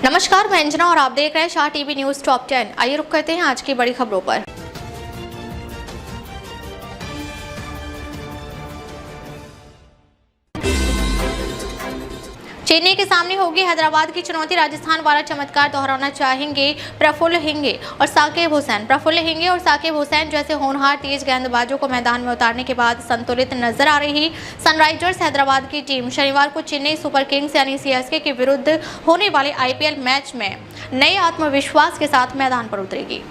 नमस्कार, मैं अंजना और आप देख रहे हैं शाह टीवी न्यूज टॉप 10। आइए रुक करते हैं आज की बड़ी खबरों पर। चेन्नई के सामने होगी हैदराबाद की चुनौती। राजस्थान वाला चमत्कार दोहराना चाहेंगे प्रफुल्ल हिंगे और साकिब हुसैन। प्रफुल्ल हिंगे और साकिब हुसैन जैसे होनहार तेज गेंदबाजों को मैदान में उतारने के बाद संतुलित नजर आ रही सनराइजर्स हैदराबाद की टीम शनिवार को चेन्नई सुपर किंग्स यानी सीएसके के विरुद्ध होने वाले आईपीएल मैच में नए आत्मविश्वास के साथ मैदान पर उतरेगी।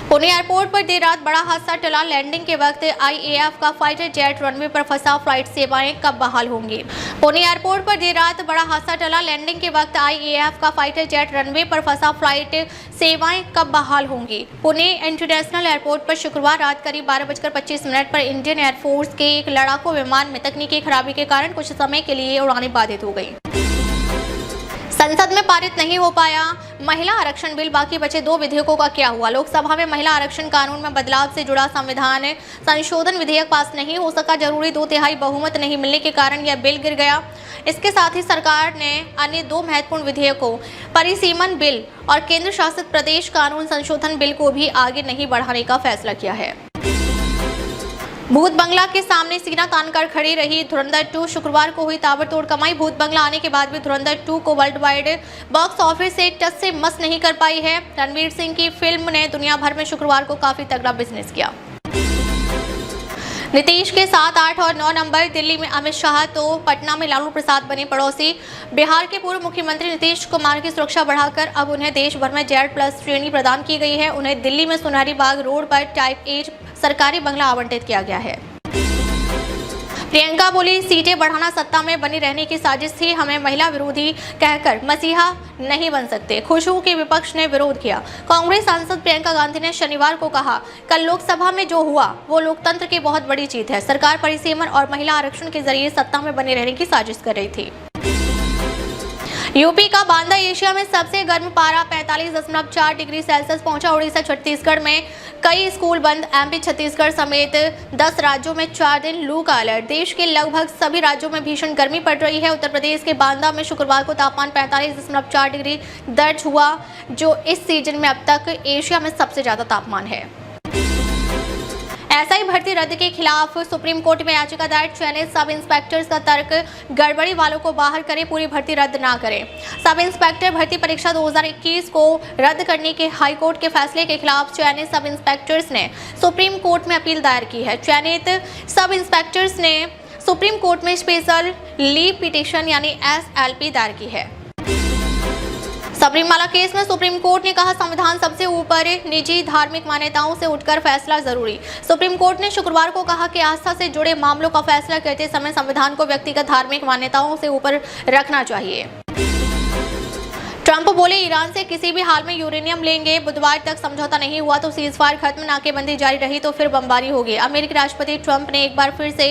पुणे एयरपोर्ट पर देर रात बड़ा हादसा टला। लैंडिंग के वक्त आईएएफ का फाइटर जेट रनवे पर फंसा। फ्लाइट सेवाएं कब बहाल होंगी? पुणे एयरपोर्ट पर देर रात बड़ा हादसा टला। लैंडिंग के वक्त आईएएफ का फाइटर जेट रनवे पर फंसा। फ्लाइट सेवाएं कब बहाल होंगी? पुणे इंटरनेशनल एयरपोर्ट पर शुक्रवार रात करीब 12:25 पर इंडियन एयरफोर्स के एक लड़ाकू विमान में तकनीकी खराबी के कारण कुछ समय के लिए उड़ानें बाधित हो गई। संसद में पारित नहीं हो पाया महिला आरक्षण बिल। बाकी बचे 2 विधेयकों का क्या हुआ? लोकसभा में महिला आरक्षण कानून में बदलाव से जुड़ा संविधान संशोधन विधेयक पास नहीं हो सका। जरूरी 2/3 बहुमत नहीं मिलने के कारण यह बिल गिर गया। इसके साथ ही सरकार ने अन्य 2 महत्वपूर्ण विधेयकों परिसीमन बिल और केंद्र शासित प्रदेश कानून संशोधन बिल को भी आगे नहीं बढ़ाने का फैसला किया है। भूत बंगला के सामने सीना तानकर खड़ी रही धुरंधर 2। शुक्रवार को हुई ताबड़तोड़ कमाई। भूत बंगला आने के बाद भी धुरंधर 2 को वर्ल्ड वाइड बॉक्स ऑफिस से टस से मस नहीं कर पाई है। रणवीर सिंह की फिल्म ने दुनिया भर में शुक्रवार को काफी तगड़ा बिजनेस किया। नीतीश के 7, 8 और 9 नंबर। दिल्ली में अमित शाह तो पटना में लालू प्रसाद बने पड़ोसी। बिहार के पूर्व मुख्यमंत्री नीतीश कुमार की सुरक्षा बढ़ाकर अब उन्हें देश भर में Z+ श्रेणी प्रदान की गई है। उन्हें दिल्ली में सुनहरी बाग रोड पर टाइप 8 सरकारी बंगला आवंटित किया गया है। प्रियंका बोली, सीटें बढ़ाना सत्ता में बनी रहने की साजिश थी। हमें महिला विरोधी कहकर मसीहा नहीं बन सकते। खुश हूं कि विपक्ष ने विरोध किया। कांग्रेस सांसद प्रियंका गांधी ने शनिवार को कहा, कल लोकसभा में जो हुआ वो लोकतंत्र की बहुत बड़ी जीत है। सरकार परिसीमन और महिला आरक्षण के जरिए सत्ता में बने रहने की साजिश कर रही थी। यूपी का बांदा एशिया में सबसे गर्म पारा 45.4 डिग्री सेल्सियस पहुंचा। उड़ीसा छत्तीसगढ़ में कई स्कूल बंद। एमपी छत्तीसगढ़ समेत 10 राज्यों में 4 दिन लू का अलर्ट। देश के लगभग सभी राज्यों में भीषण गर्मी पड़ रही है। उत्तर प्रदेश के बांदा में शुक्रवार को तापमान 45.4 डिग्री दर्ज हुआ, जो इस सीजन में अब तक एशिया में सबसे ज्यादा तापमान है। एसआई भर्ती रद्द के खिलाफ सुप्रीम कोर्ट में याचिका दायर। चयनित सब इंस्पेक्टर्स का तर्क, गड़बड़ी वालों को बाहर करें, पूरी भर्ती रद्द ना करें। सब इंस्पेक्टर भर्ती परीक्षा 2021 को रद्द करने के हाईकोर्ट के फैसले के खिलाफ चयनित सब इंस्पेक्टर्स ने सुप्रीम कोर्ट में अपील दायर की है। चयनित सब इंस्पेक्टर्स ने सुप्रीम कोर्ट में स्पेशल लीव पिटीशन यानी SLP दायर की है। सबरीमाला केस में सुप्रीम कोर्ट ने कहा, संविधान सबसे ऊपर, निजी धार्मिक मान्यताओं से उठकर फैसला जरूरी। सुप्रीम कोर्ट ने शुक्रवार को कहा कि आस्था से जुड़े मामलों का फैसला करते समय संविधान को व्यक्तिगत धार्मिक मान्यताओं से ऊपर रखना चाहिए। ट्रंप बोले, ईरान से किसी भी हाल में यूरेनियम लेंगे। बुधवार तक समझौता नहीं हुआ तो सीजफायर खत्म, नाकेबंदी जारी रही तो फिर बमबारी होगी। अमेरिकी राष्ट्रपति ट्रंप ने एक बार फिर से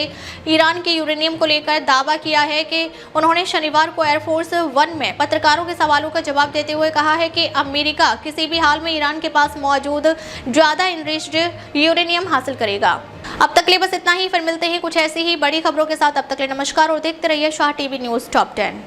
ईरान के यूरेनियम को लेकर दावा किया है कि उन्होंने शनिवार को एयरफोर्स 1 में पत्रकारों के सवालों का जवाब देते हुए कहा है कि अमेरिका किसी भी हाल में ईरान के पास मौजूद ज्यादा इनरिच्ड यूरेनियम हासिल करेगा। अब तक ले बस इतना ही। फिर मिलते हैं कुछ ऐसी ही बड़ी खबरों के साथ। अब तक ले नमस्कार और देखते रहिए शाह टीवी न्यूज टॉप 10।